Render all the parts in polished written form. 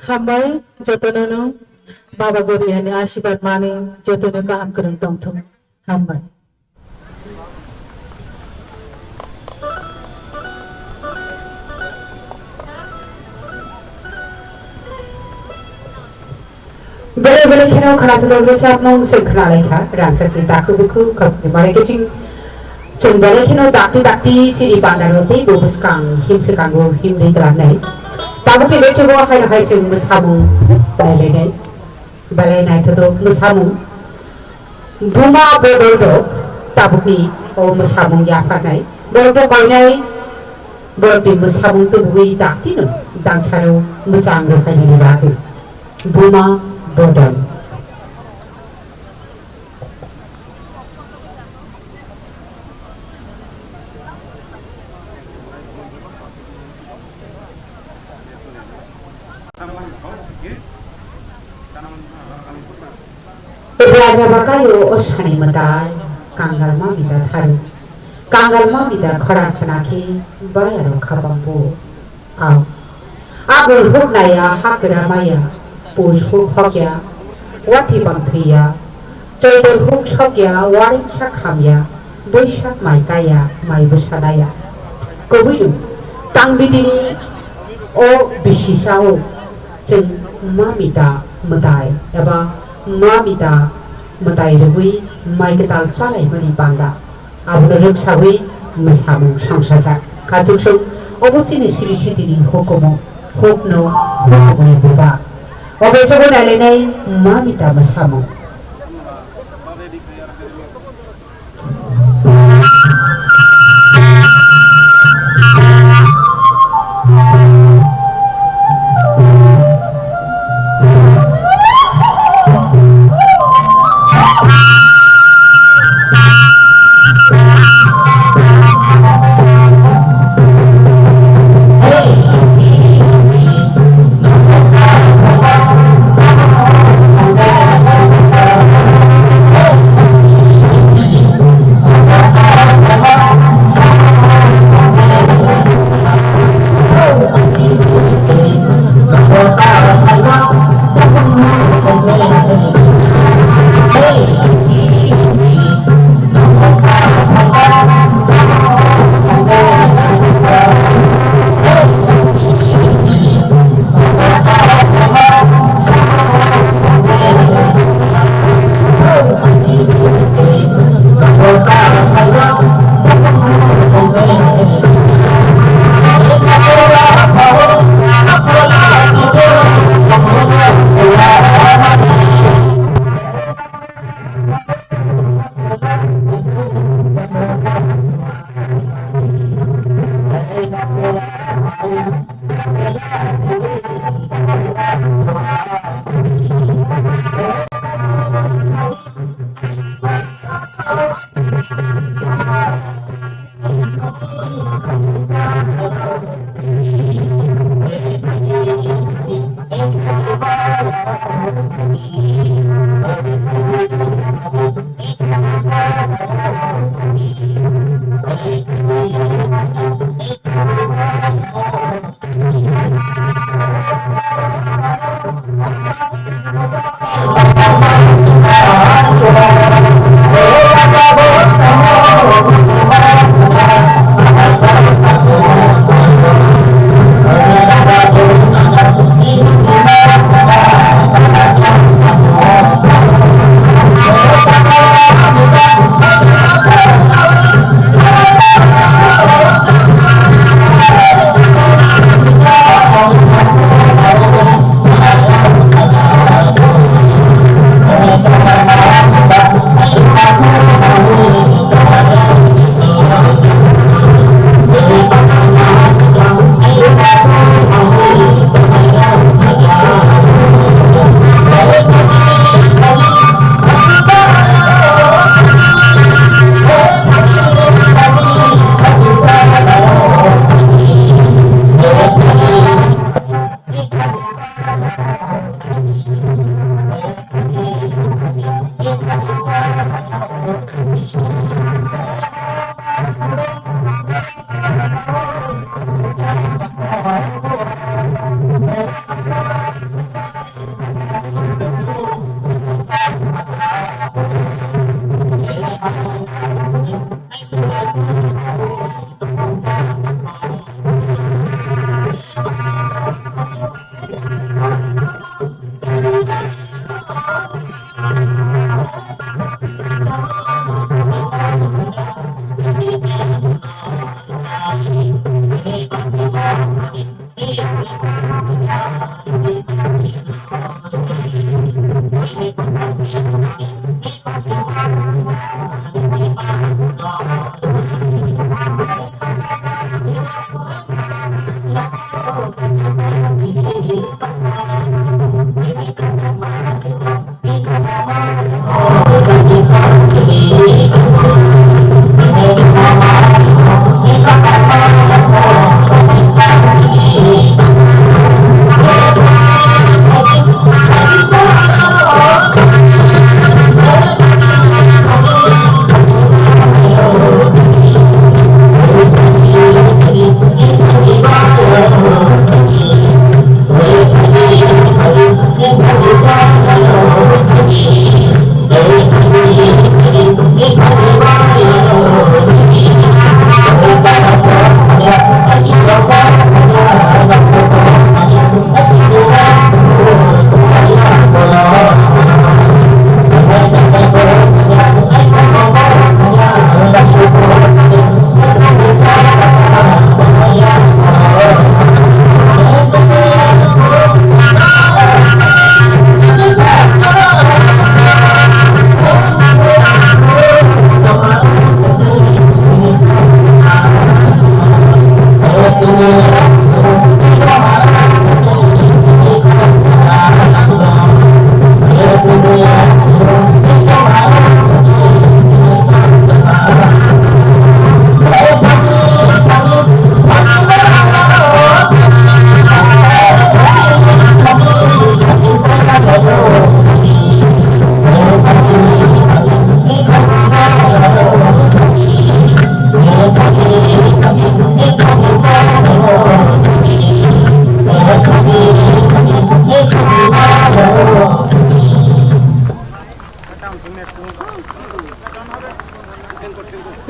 Hambal jotonono Baba Goria ni Astabal mani jotono kaham kereng tongthum hambal. Bele kino khana to dog sap nong se khana lai kha ran sak ta khu bu khu khap ni mare ke ching bele kino dakti chiri pandarote bubuskang him sekango him ni tran nai Tabu kini coba hai sing musamu balai nai tu musamu buma bodoh tabu ni oh musamu ya nai bodoh kau nai bodoh musamu tu bui tak tino dang saru musang hai ni batu buma bodoh Raja bakayo osani matai kangal ma bida tharu kangal ma bida khara khanaki bayaro khabambu aw agul huknaya hakra maya push huk hokya wati bangthriya choidor huk shokya waring shakhamya boishak maikaya mai busadaya kobiru tangbidini o bishisao cheng mamita matai aba mamita matai rugui mai ketal chalai mani panda abuna ruksawi masamu sangsaja kajuksung obosini siri khitini hokomo hokno hokomo buba obejogo nalenai mamita masamu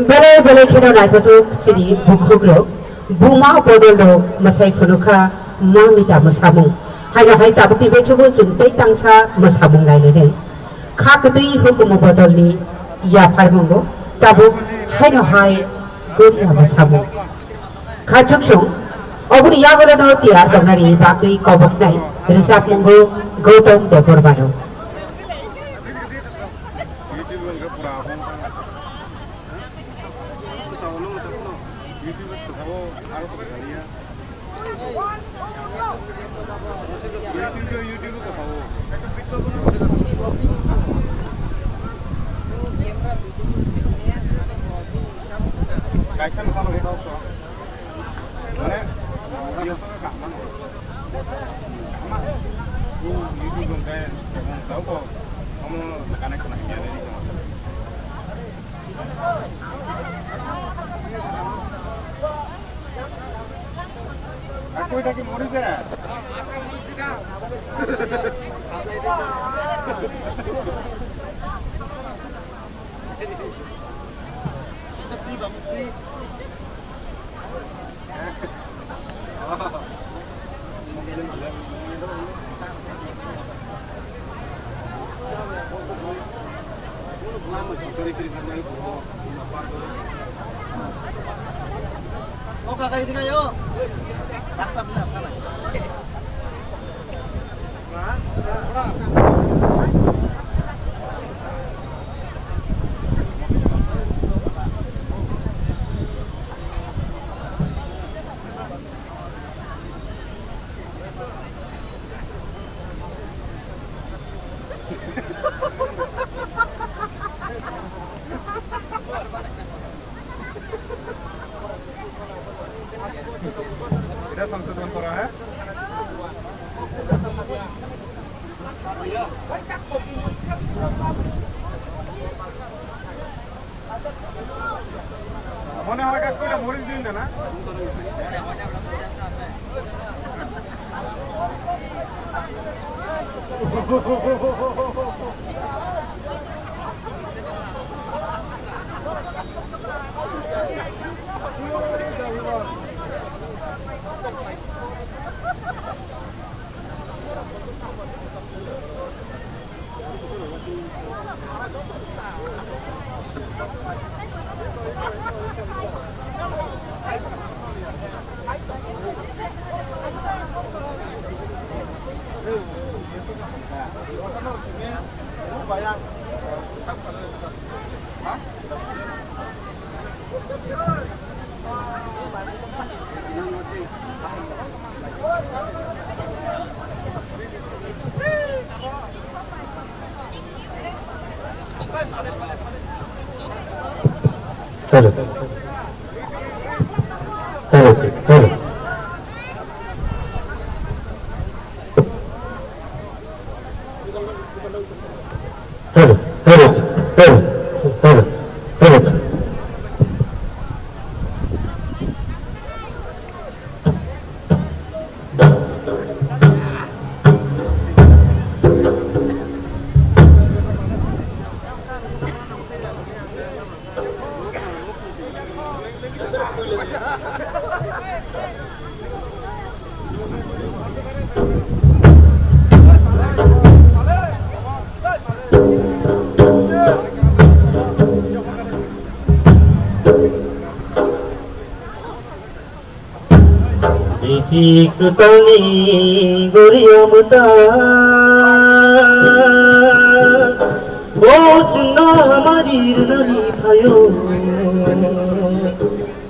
Bele bele kino na jatuh ciri buku buma bodolo masai funuka mamita masamu. Hanya hai tabu pibe coba jumpai tangsa masamu nai lene. Kakdei hukum bodol ni ya farmungo tabu hanya hai Goria masamu. Kacuk sung, oburi ya bola no tiar donari baki kobok nai. Resap mungo Gautam Deporbano. Oh, kakak itu kayo. Tatap na sana. Tidak संशोधन करा है মনে হয় একটা মরিচ দিন না चलो चलो जी चलो चलो चलो जी चलो चलो चलो जी Sikutani Goria muta O chunna hamari nani thayo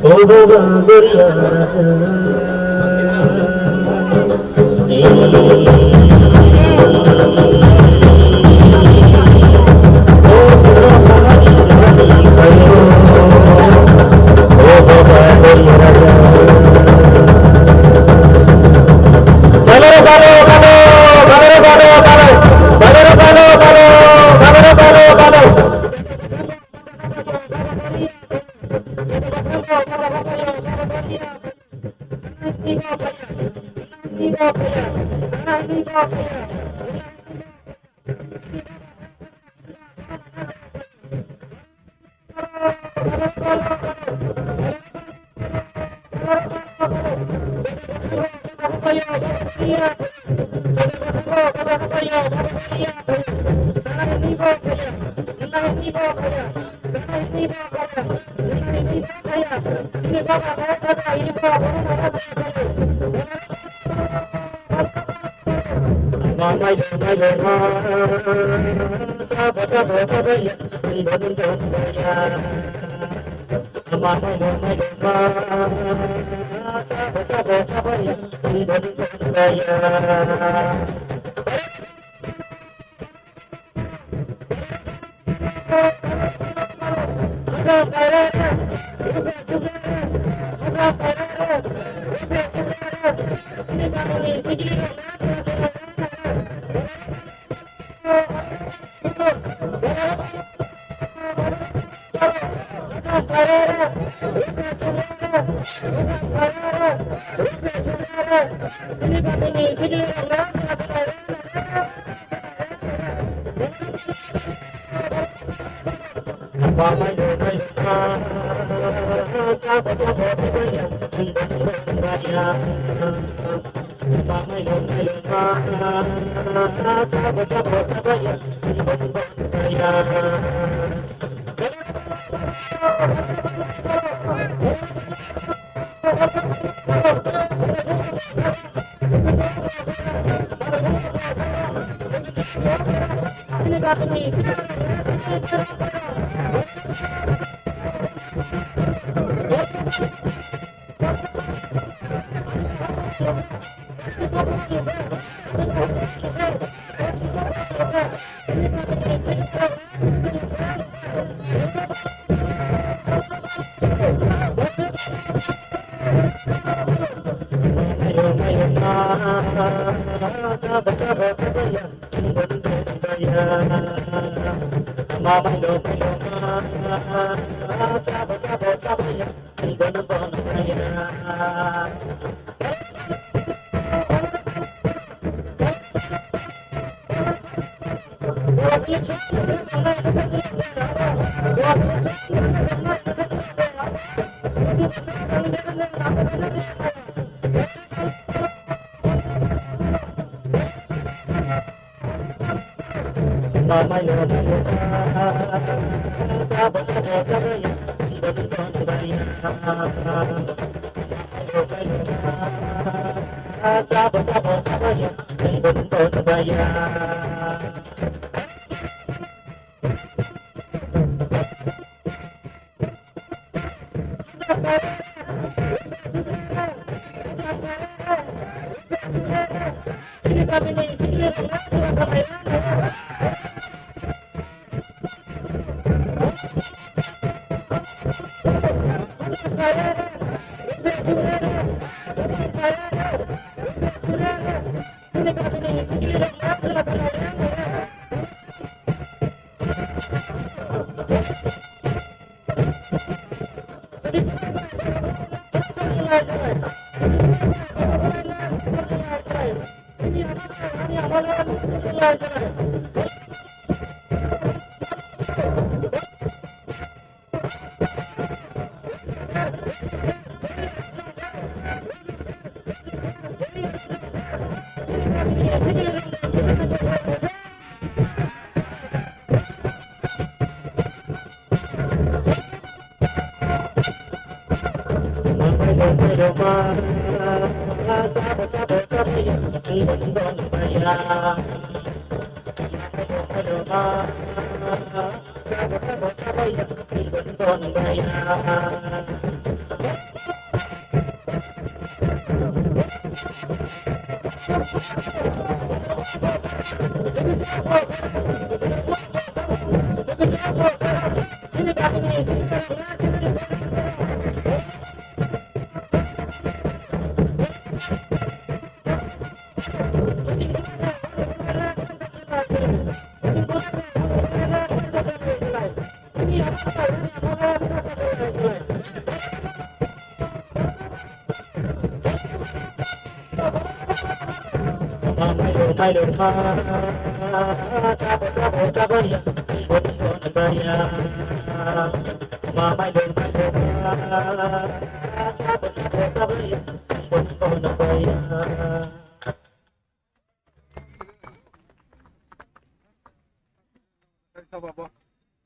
O baba Goria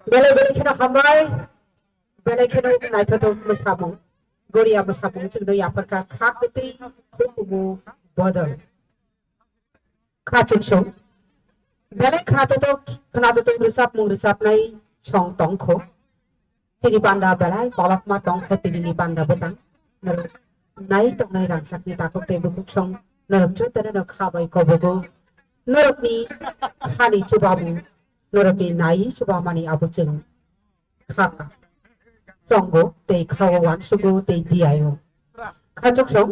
Belai kena hambai, belai kena naik tu mesabung, Goria mesabung cengdo ya perka khak keti buku bodol, khacung song, belai kena tu resap nai chong tongko, sini banda belai balak ma tongko tini banda betang, nai tong nai rangsak ni takut tebu kucong, nerap cu tera nak khabai kobogo, nerap ni khani cubabu. Nurapi nai coba mani abu ceng khaka conggo te kawawan sugu te diayo kacok song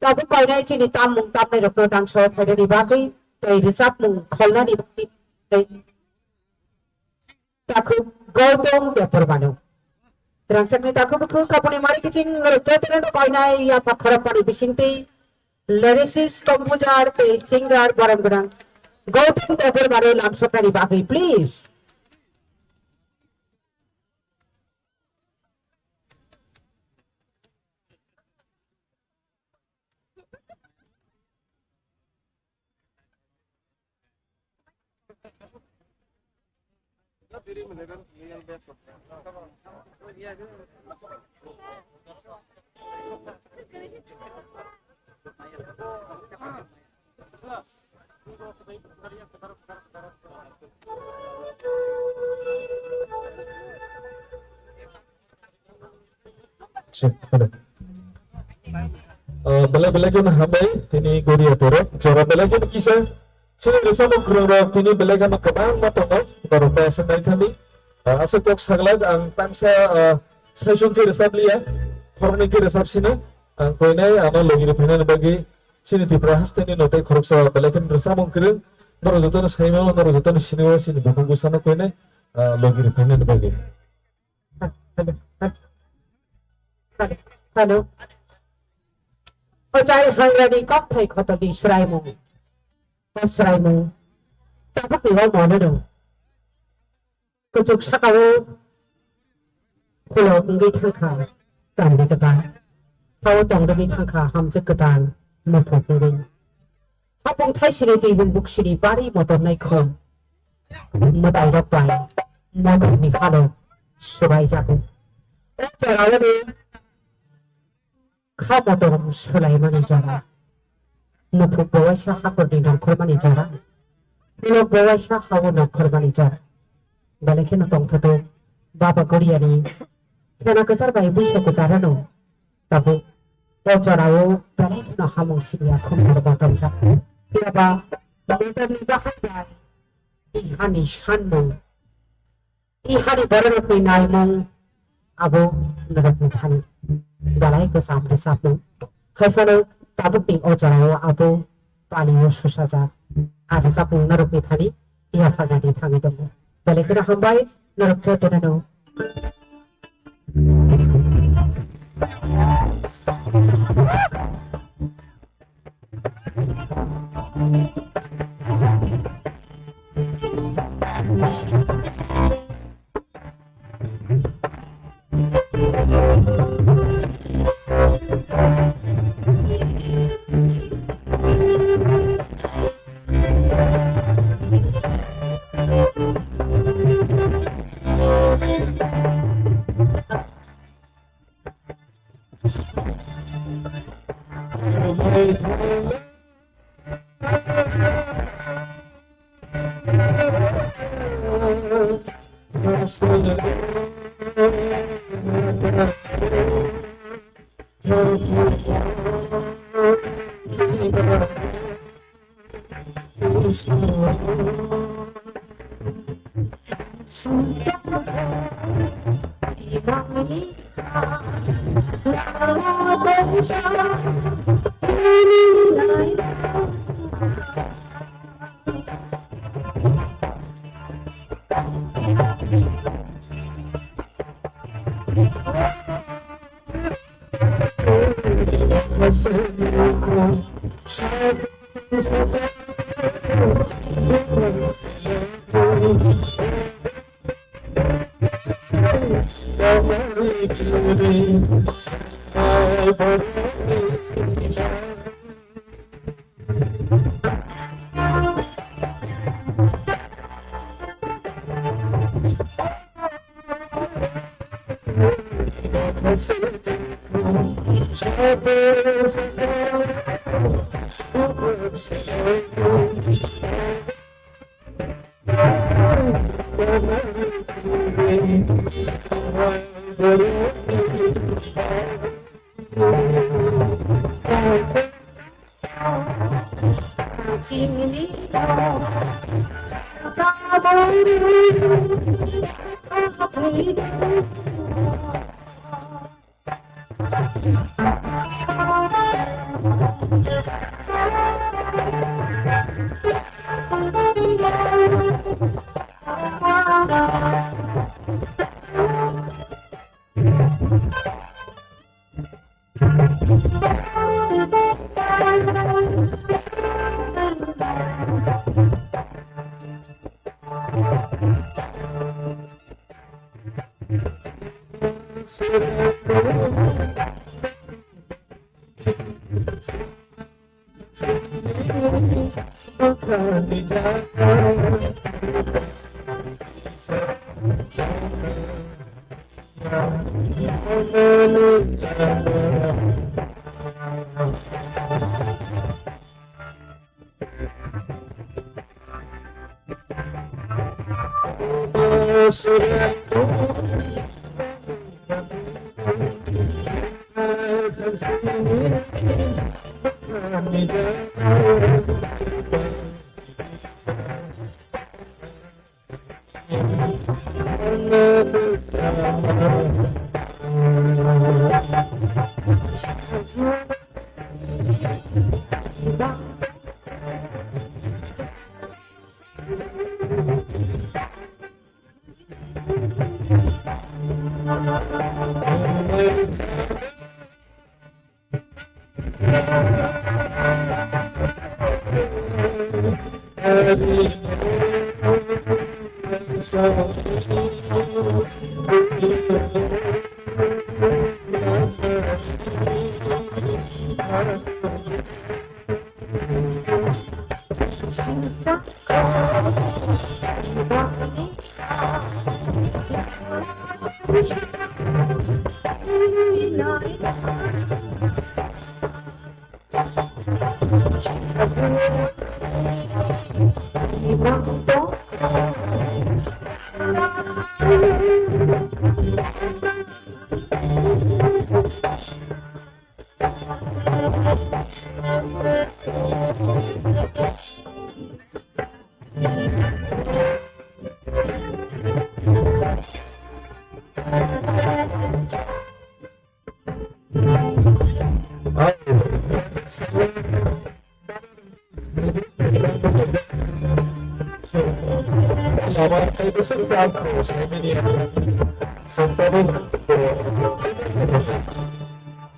tabu koi nai cini tam nai rokno tang so pada di bagi te risap mung kholna di bagi te taku gotong dia perbanu Rangsakni takubuku kapuni mari kicing ngerjotin koinai apa kharap pani bisingti lyricist composer pe singer barang barang Gautam Tabor baru langsung dari bagi please. Bela-belakan hamai tini Goria tero jora belakan kisah sini bersama kerana tini belakan kebang matang baru pasal naik kami asal kok saglag ang tangsa session ke resab liya korne ke resab sini kau ini amal lagi ni final bagi sini diperahas tini notai korupsa belakan bersama kerana baru jatuh saya mahu baru jatuh sini bukan gusana kau ini lagi ni final bagi. Hello. Ojai hangrani kok thai khoto di sraimu. Sraimu. Tapak di ngomong nado. Kucuk sakawo. Kulo ngi thangka. Jam di kata. Tawo tong di thangka ham jek kata. Mopok ngi. Hapong thai sini di buk sini bari motor nai khom. Matai rapai. Motor ni khalo. Subai jago. Ojai ni. Kamu Sulaiman jara, nufuk bawa syah korban dan korban jara, nufuk bawa syah hawa korban jara. Balikin notong tuh, bapa Goria ni, saya nak kejar bayi bisa kejar no, tapi ojarau balikin no hamong siya kumar bottom sa, tiba balikin ni bahaya, ihani shanmong, ihani baru pinai mong, abu narak muthan. Balai ke sampai sapu, hafal tabuk di ojaro abu paling susah saja. Ada sapu narup di tadi, ia pada di tangi dong. Balai ke hambai narup jatuh dano.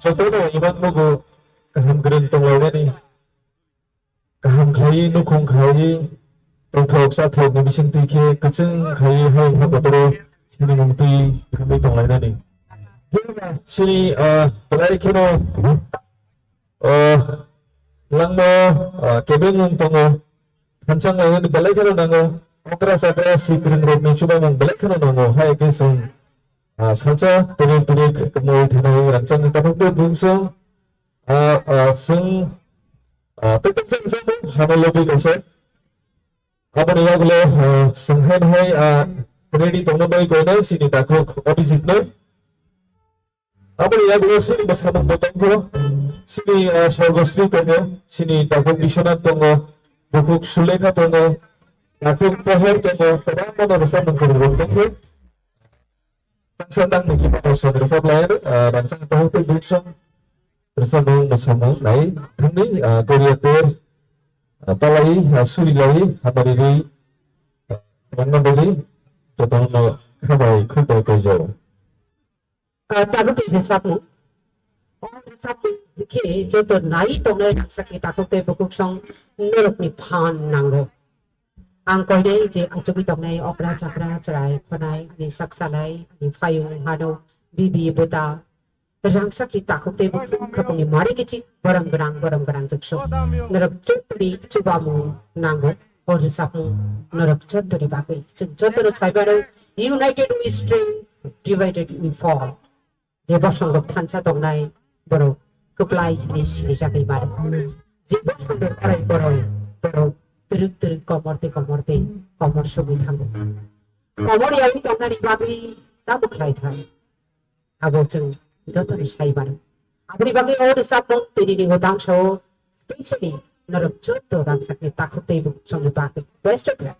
Contohnya iman mugo kaham gerentong lawani kaham khai nukong khai tongthok sathok ni bising tike kachung khai hai habotoro sini mungtui kami tonglainani sini pelai kino langmo kebeng tongo hancang lainani belai kino nango okra sakra si kring road ni chuba mong belai kino nango hai kesong salsa turik kemudian thanai rancang tapok tu bungsong sung tetap sang hama lobi kaise apa ni yagulo sunghen hai ready tongno bai koina sini takok opposite no apa ni yagulo sini bersama botongko sini sorgosri tongo sini takok bisonat tongo bukuk sulekha tongo takok pohor tongo pada mana bersama mengkurung tongo sedang mengibar saudara supplier rancang tahu ke bungsong bersama lain ini Goria palai suri lai habariri mengendali contohnya khabai khuntai kaijo takut itu sapu sapu ke jodoh nai tongai sakit takut itu bukusong nerok ni pan nangro angkoi deh je acubi tongai opera capra cerai panai ni saksalai ni payung hado bibi buta rangsa kita takut itu kapung ni mari kecil barang gerang jekso nerok cutri cubamu nangro or sapu nerok cutri bagai cutri saibaro united we strength divided we fall je bosong thansa tongnai boro kuplai ni sini sakai bar je bosong korai boro teruk komor subi thango komor yai tongnani babi tabu khlai thai abo chung joto ni sai bar abri bagai or sapong tini ni hodang so especially narok joto rang sakni takute bu chung bagai best of luck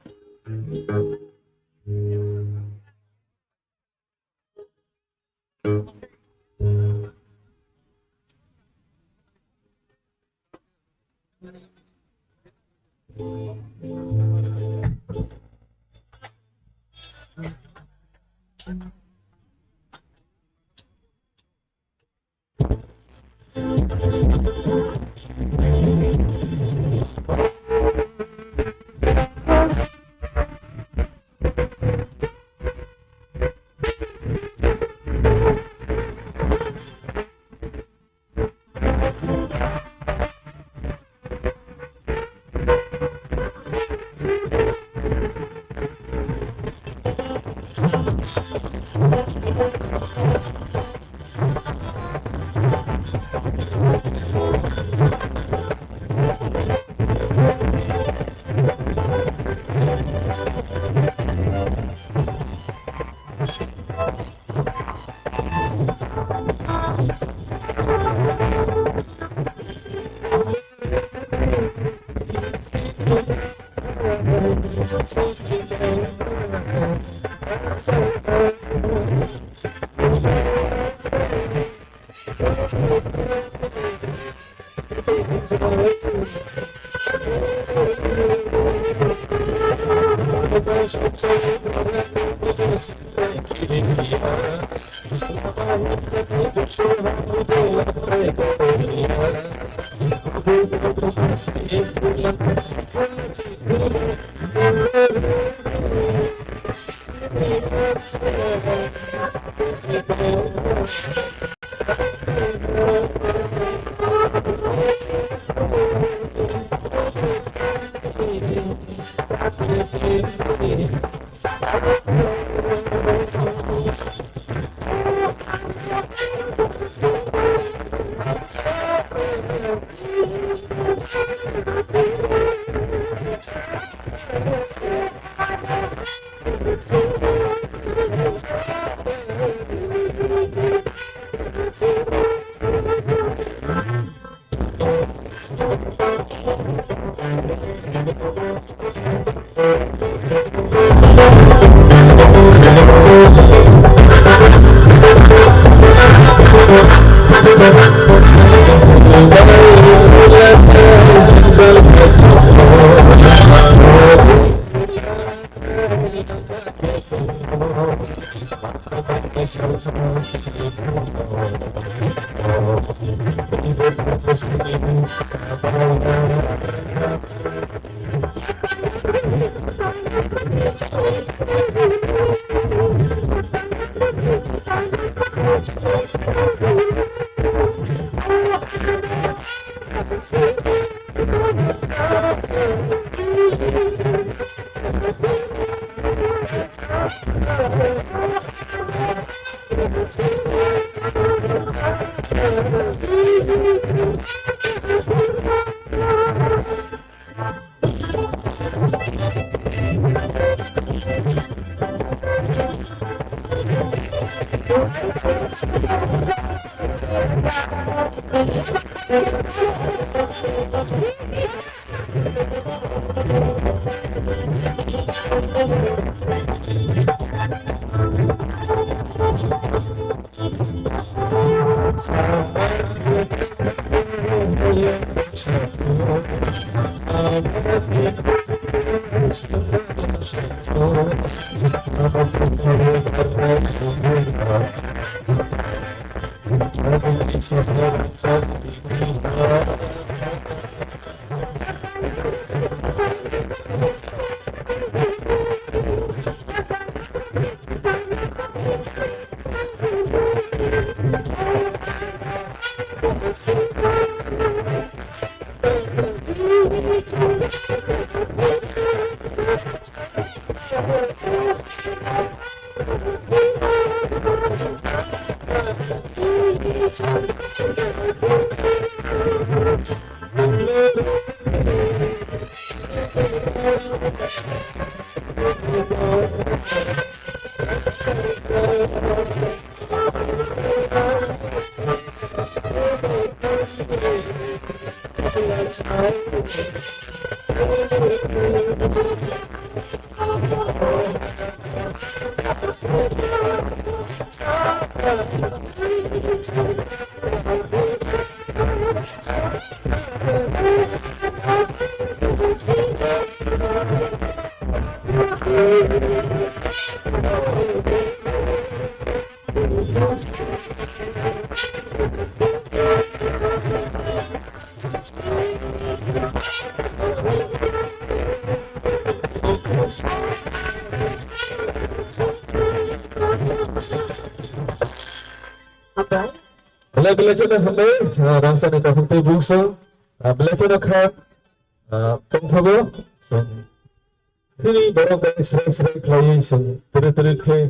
Bila kita hendak rangsa ni tak hentai bungsu, bila kita kan pengthago, ini barang serai-serai klien teri-teri ke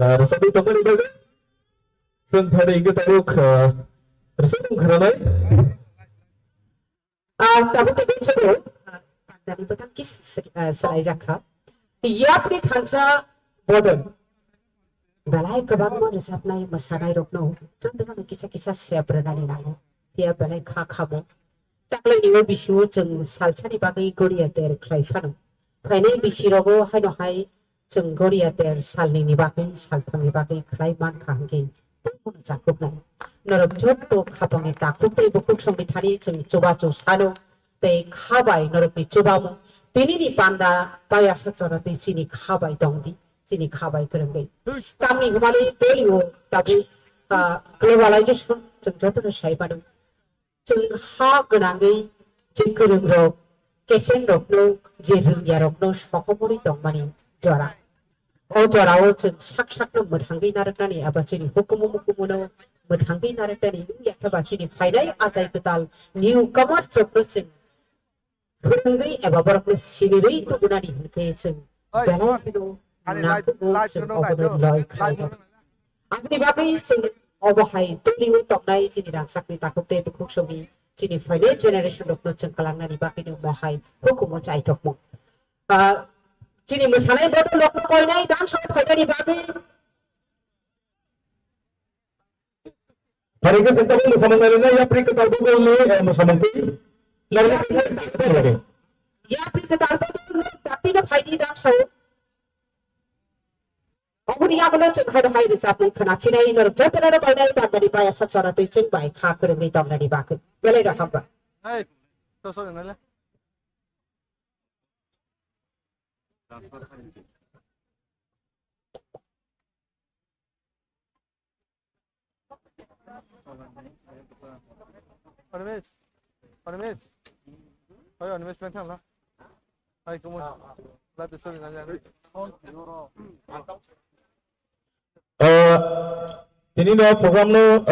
Sabi teman ibadah, sen pada ingat taruk resep keranai. Tabuk itu coba, dari betul kis selai jakha. Yapni thansa bodon. Balai kebang mo resep nai masanai rokno. Tentu kisah siap berenani nai. Dia balai kamu. Taklai niwa bisiwo jeng salsani bagai Goria der klaifano. Kainai bisirogo hai no hai jeng Goria der salni ni bagai saltang ni bagai klaiman kahangge. Tentu cakup nai. Norok jotto kapangi takuk tei bukuk sombithani jeng coba sano tei khabai norok ni coba mo. Tini ni panda paya sacora tei sini khabai dongdi. Sini khabai kerengge. Kami kembali teliu tapi globalization jeng jotono sai padu. Jeng ha genangai jeng kereng rok kesen rok no jereng ya rok no sokomori dongmani jora. O jora o jeng sak no methanggi nareknani aba jeni hukumu no methanggi nareknani ya kaba jeni fainai ajai ketal newcomers rok no jeng kerenggai aba borok no sinirei tu gunani hingke jeng belai hino Agni bagai jeng obohai teliu toknai jini rangsakni takuk te bukuk sobi jini final generation rok no jeng kalangnani bagai no mohai hukumu cai tokmo. Jini mesanai bodo rok no koinai dan sampai fainani bagai Hari ke sentang bersama Melina ya pri ketal bukul ni bersama ti. Lalu ya pri ketal bodo tapi no faidi dan sampai Oguri aglo jeng hado hai resap ni khana finai nor jatera ro bainai bandari paya sachara tei jeng bai kha kereng tong nani bakai belai ro hamba Hey, so nala. Animes. Ayo animes pengen lah. Hai, kamu. Lah besok nanya. ini no program no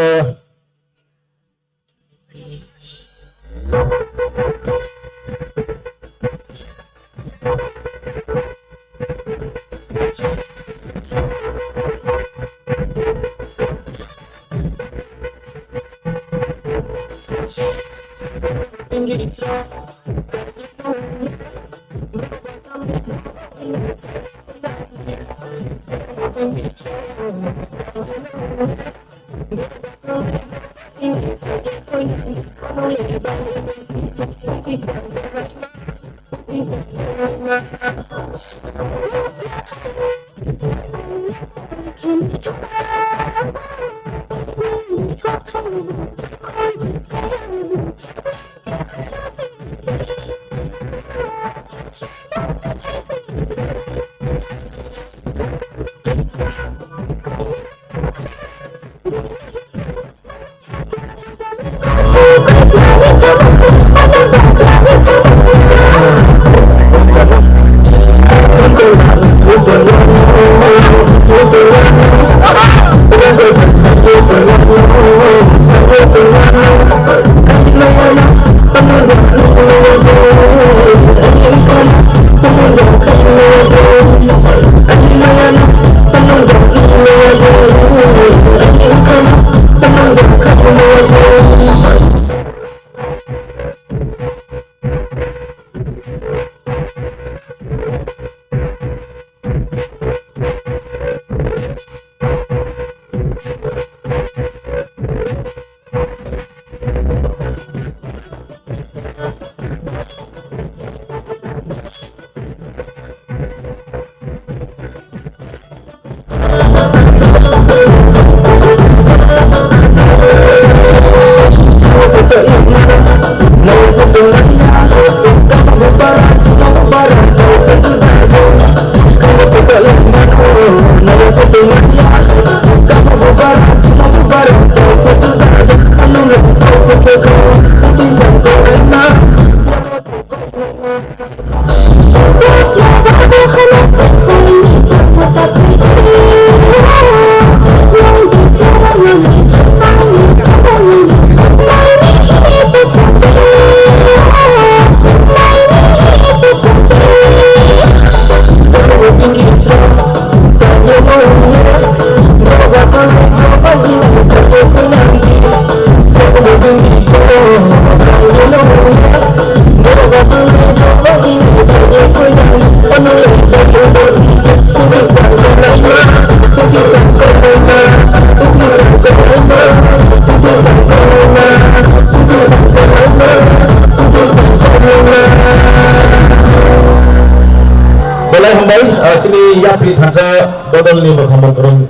apli thansa bodol ni mosamon kurung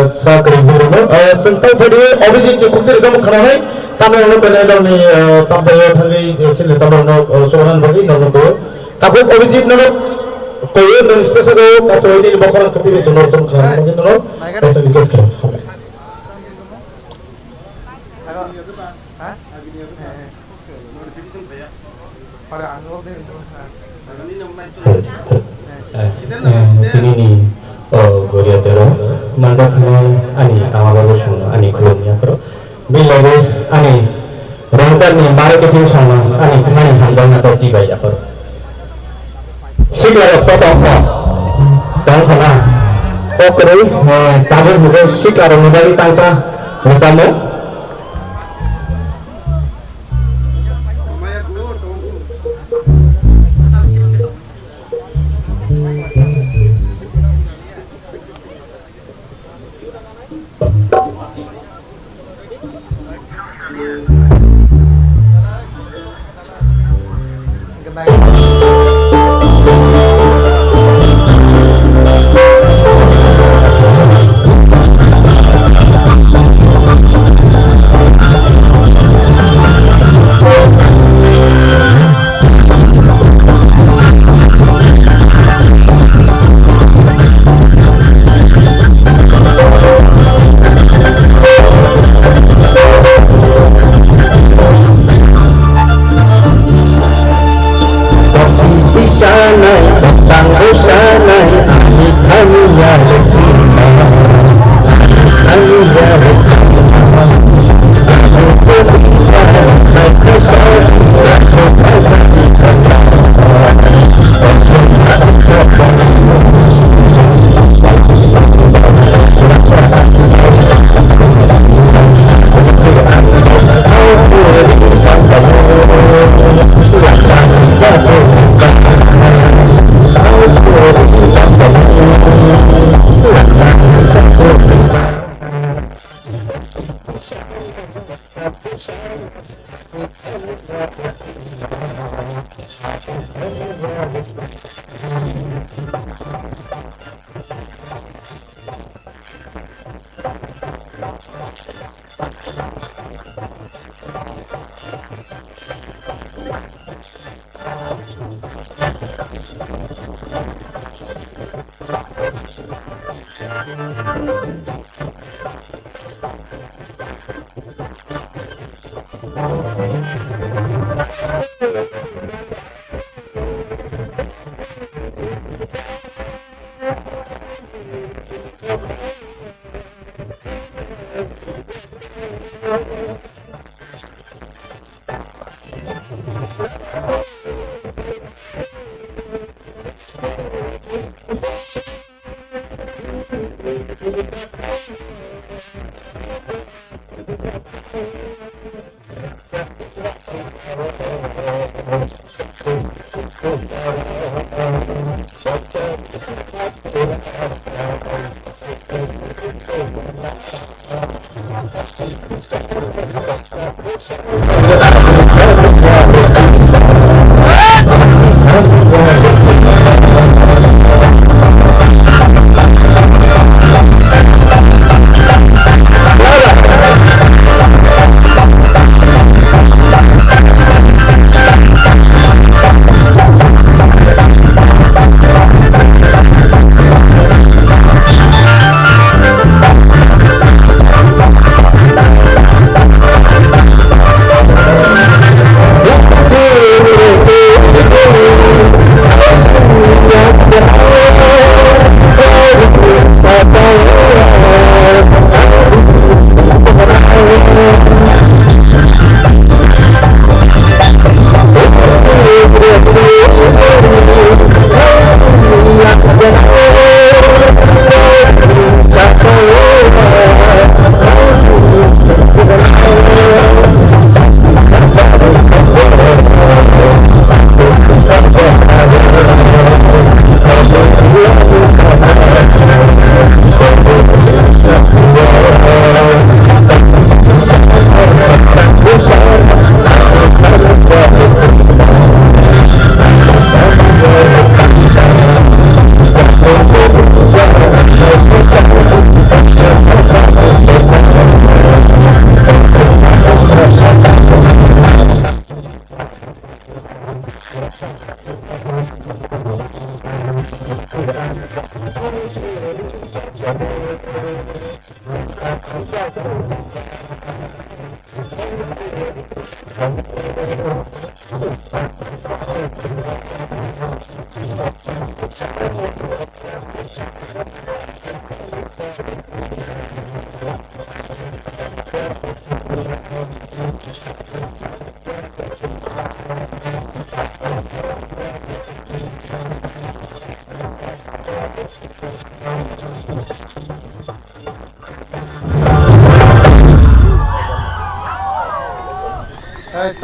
sa kering jero sengtau phadi obijit ni khuktir samuk khana nai tamai ono kene dol ni tampai thangi chile samon no soran bagi dol ko tapu obijit no koyo no station ko kasoi ni bokoran ketibe sonor son khana bagi no kaisa request karo Ini ni Goria tero manjak ani amabago sono ani khulumnya karo bilage ani rangchan ni mare kecil sono ani khani hanjang na toji bai akaro sikla to tong khana ko kru tabur muge sikla ro nibali tangsa rangchamo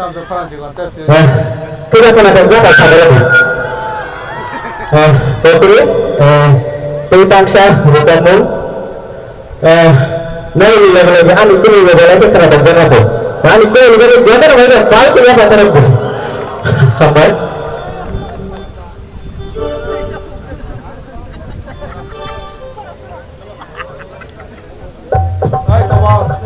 tam sa Francie con te si Kita akan ada berapa saudara? Putri, bangsa bercampur. Nai lagi ani kini lagi kerana bangsa apa? Ani kini lagi jaga lagi kau kini apa terus? Sampai. hai bawa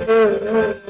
Hey, hey.